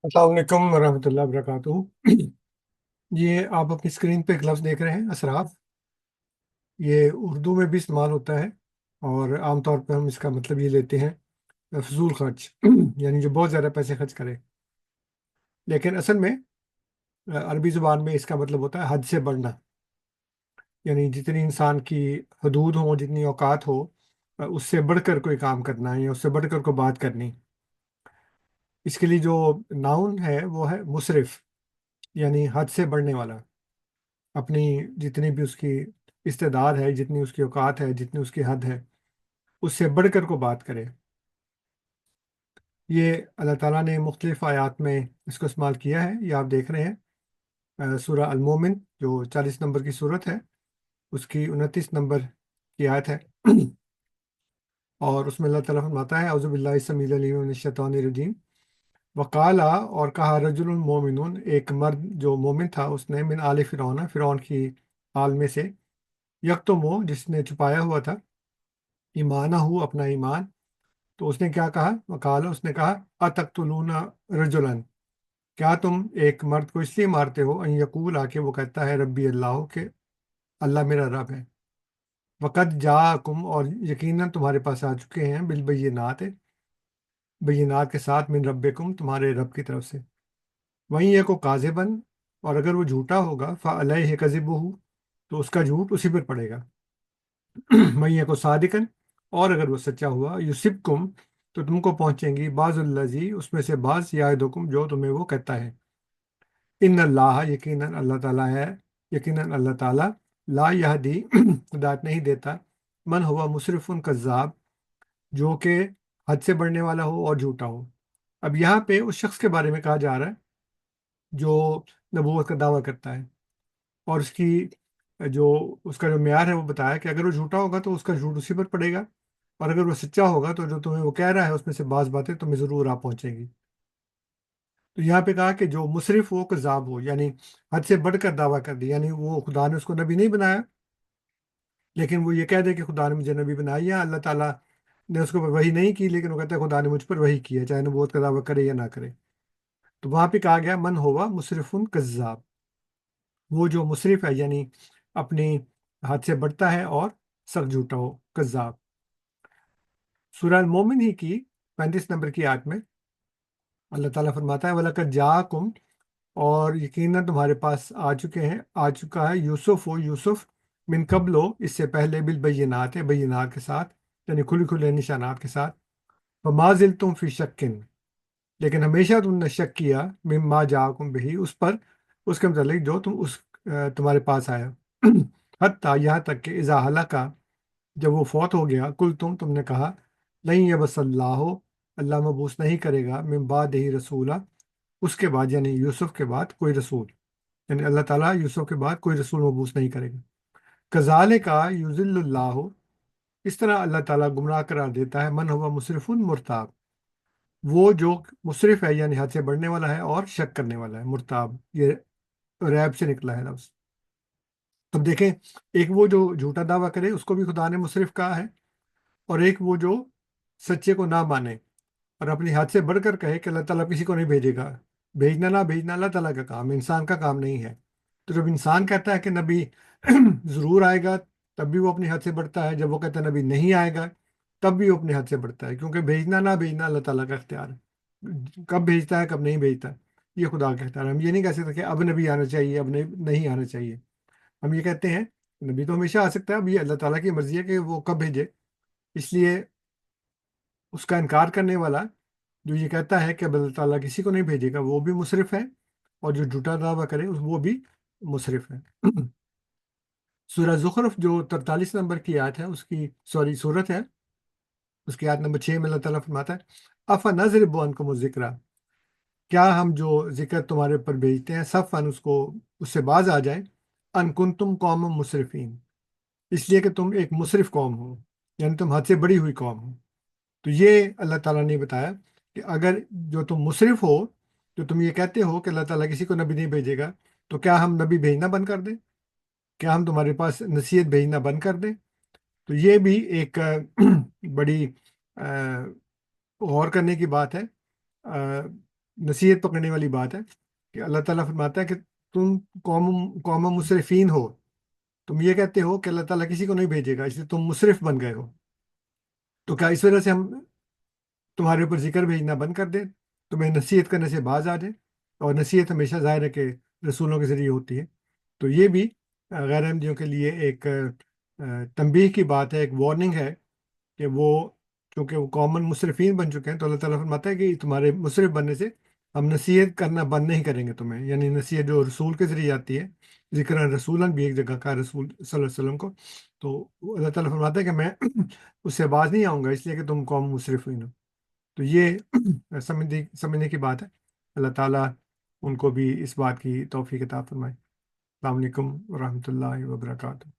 अस्सलाम वालेकुम वरहमतुल्लाहि वबरकातुहू। ये आप अपनी स्क्रीन पे एक लफ्ज़ देख रहे हैं, असराफ। ये उर्दू में भी इस्तेमाल होता है और आमतौर पर हम इसका मतलब ये लेते हैं फजूल खर्च यानी जो बहुत ज़्यादा पैसे खर्च करे। लेकिन असल में अरबी ज़ुबान में इसका मतलब होता है हद से बढ़ना, यानी जितनी इंसान की हदूद हो, जितनी औकात हो, उससे बढ़कर कोई काम करना है या उससे बढ़कर कोई बात करनी। इसके लिए जो नाउन है वो है मुसरिफ, यानी हद से बढ़ने वाला। अपनी जितनी भी उसकी इस्तेदाद है, जितनी उसकी औकात है, जितनी उसकी हद है, उससे बढ़कर को बात करे। ये अल्लाह ताला ने मुख्तलिफ आयात में इसको इस्तेमाल किया है। ये आप देख रहे हैं सूरह अल मोमिन जो 40 नंबर की सूरत है, उसकी 29 नंबर की आयत है। और उसमें अल्लाह ताला फरमाता है औज़ु बिल्लाहि समील अलीम मिनश शैतानिर रजीम। वकाला, और कहा, रजुल मोमिनुन, एक मर्द जो मोमिन था, उसने मिन आले फिरौन, फिरौन की आल में से, यकतुमु, जिसने छुपाया हुआ था, ईमाना हु, अपना ईमान। तो उसने क्या कहा? वकाल, उसने कहा, अतक्तुलूना रजुलन, क्या तुम एक मर्द को इसलिए मारते हो, अन यकूल, आके वो कहता है रब्बी अल्लाह, के अल्लाह मेरा रब है। वक़द जाकुम, और यकीनन तुम्हारे पास आ चुके हैं, बिल बय्यिनात, बय्यिनात के साथ, मिन रब्बिकुम, तुम्हारे रब की तरफ से। वहीं एक को काज़िबन, और अगर वो झूठा होगा, फ़अलैहि कज़िबुहु, तो उसका झूठ उसी पर पड़ेगा। वहीं एक को सादिकन, और अगर वो सच्चा हुआ, युसिबकुम, तो तुमको पहुंचेंगी बाजुल्लजी, उसमें से बाज, यादुकुम, जो तुम्हें वो कहता है। इन अल्लाह, यकीनन अल्लाह ताला है, यकीनन अल्लाह ताला, ला यहदी, हिदायत नहीं देता, मन हुआ मुसरिफुन कज़्ज़ाब, जो कि हद से बढ़ने वाला हो और झूठा हो। अब यहाँ पे उस शख्स के बारे में कहा जा रहा है जो नबूवत का दावा करता है, और उसकी जो उसका जो म्यार है वो बताया कि अगर वो झूठा होगा तो उसका झूठ उसी पर पड़ेगा, और अगर वो सच्चा होगा तो जो तुम्हें वो कह रहा है उसमें से बाज़ बातें तुम्हें ज़रूर आ पहुंचेंगी। तो यहाँ पे कहा कि जो मुसरिफ हो, कज़ाब हो, यानी हद से बढ़कर दावा कर दिया, यानी वो खुदा ने उसको नबी नहीं बनाया, लेकिन वो ये कह दे कि खुदा ने मुझे नबी बनाया, या अल्लाह ताला ने उसको वही नहीं की, लेकिन वो कहता है खुदा ने मुझ पर वही किया, चाहे नबूवत का दावा करे या ना करे। तो वहाँ पे कहा गया मन होवा मुसरिफुन कज़्ज़ाब, वो जो मुसरिफ है, यानी अपनी हद से बढ़ता है और सख्त झूठा हो, कज़्ज़ाब। सूरह मोमिन ही की 35 नंबर की आयत में अल्लाह ताला फरमाता है वलकद जाकुम, और यकीनन तुम्हारे पास आ चुके हैं, आ चुका है यूसुफ, हो यूसुफ, मिन कबलो, इससे पहले, बिल बय्यिनात, बय्यिनात के साथ, यानी खुले खुले निशानात के साथ। माजिल तुम फी शक्किन, लेकिन हमेशा तुमने शक किया, मिम्मा जाकुम बिही, उस पर, उसके मतलब जो तुम्हारे पास आया। हत्ता, यहाँ तक कि इज़ा हलका, जब वो फौत हो गया, कुल तुमने कहा, नहीं ये बस अल्लाह, अल्लाह मबूस नहीं करेगा, मिन बाद ही रसूला, उसके बाद, यानी यूसुफ के बाद कोई रसूल, यानी अल्लाह ताला यूसुफ के बाद कोई रसूल मबूस नहीं करेगा। कज़ाले का युज़िल्लुल्लाहु, इस तरह अल्लाह ताला गुमराह करार देता है, मन हुआ मुसरिफुन मुर्ताब, वो जो मुसरिफ है, यानी हद से बढ़ने वाला है और शक करने वाला है। मुर्ताब, ये रैब से निकला है लफ्ज़। अब देखें, एक वो जो झूठा दावा करे उसको भी खुदा ने मुसरिफ कहा है, और एक वो जो सच्चे को ना माने और अपनी हद से बढ़कर कहे कि अल्लाह ताला किसी को नहीं भेजेगा। भेजना ना भेजना अल्लाह ताला का काम है, इंसान का काम नहीं है। तो जब इंसान कहता है कि नबी ज़रूर आएगा, तब भी वो अपनी हद से बढ़ता है। जब वो कहता है नबी नहीं आएगा, तब भी वो अपनी हद से बढ़ता है, क्योंकि भेजना ना भेजना अल्लाह ताला का इख्तियार है। कब भेजता है, कब नहीं भेजता, ये खुदा का इख्तियार है। हम ये नहीं कह सकते कि अब नबी आना चाहिए, अब नहीं आना चाहिए। हम ये कहते हैं नबी तो हमेशा आ सकता है, अब ये अल्लाह ताला की मर्जी है कि वो कब भेजे। इसलिए उसका इनकार करने वाला जो ये कहता है कि अब अल्लाह ताला किसी को नहीं भेजेगा, वो भी मुसरिफ है, और जो झूठा दावा करे वो भी मुसरिफ है। सूरह ज़ुखरुफ जो 43 नंबर की आयत है, उसकी, सॉरी, सूरत है, उसकी आयत नंबर 6 में अल्लाह ताला फरमाता है, अफ़ा नज़रिबु अन्कुम ज़िक्रा, क्या हम जो जिक्र तुम्हारे ऊपर भेजते हैं, सफ़न, उसको, उससे बाज आ जाए, अन कुंतुम कौम मुसरिफीन, इसलिए कि तुम एक मुसरिफ कौम हो, यानी तुम हद से बड़ी हुई कौम हो। तो ये अल्लाह ताला ने बताया कि अगर जो तुम मुसरिफ हो, जो तुम ये कहते हो कि अल्लाह ताला किसी को नबी नहीं भेजेगा, तो क्या हम नबी भेजना बंद कर दें? क्या हम तुम्हारे पास नसीहत भेजना बंद कर दें? तो ये भी एक बड़ी गौर करने की बात है। نصیحت پکڑنے والی بات ہے کہ اللہ تعالیٰ فرماتا ہے کہ تم قوم مصرفین ہو، تم یہ کہتے ہو کہ اللہ تعالیٰ کسی کو نہیں بھیجے گا، اس لیے تم مصرف بن گئے ہو، تو کیا اس وجہ سے ہم تمہارے اوپر ذکر بھیجنا بند کر دیں، تمہیں نصیحت کرنے سے باز آ جائیں؟ اور نصیحت ہمیشہ ظاہر ہے کہ رسولوں کے ذریعے ہوتی ہے، تو یہ بھی غیر احمدیوں کے لیے ایک تنبیہ کی بات ہے، ایک وارننگ ہے کہ وہ چونکہ وہ کامن مصرفین بن چکے ہیں، تو اللہ تعالیٰ فرماتا ہے کہ تمہارے مصرف بننے سے ہم نصیحت کرنا بند نہیں کریں گے تمہیں، یعنی نصیحت جو رسول کے ذریعے آتی ہے، ذکر رسولن بھی ایک جگہ کا رسول صلی اللہ علیہ وسلم کو، تو اللہ تعالیٰ فرماتا ہے کہ میں اس سے باز نہیں آؤں گا اس لیے کہ تم قوم مصرفین ہو، تو یہ سمجھنے کی بات ہے۔ اللہ تعالیٰ ان کو بھی اس بات کی توفیق عطا فرمائے۔ السلام علیکم ورحمۃ اللہ وبرکاتہ۔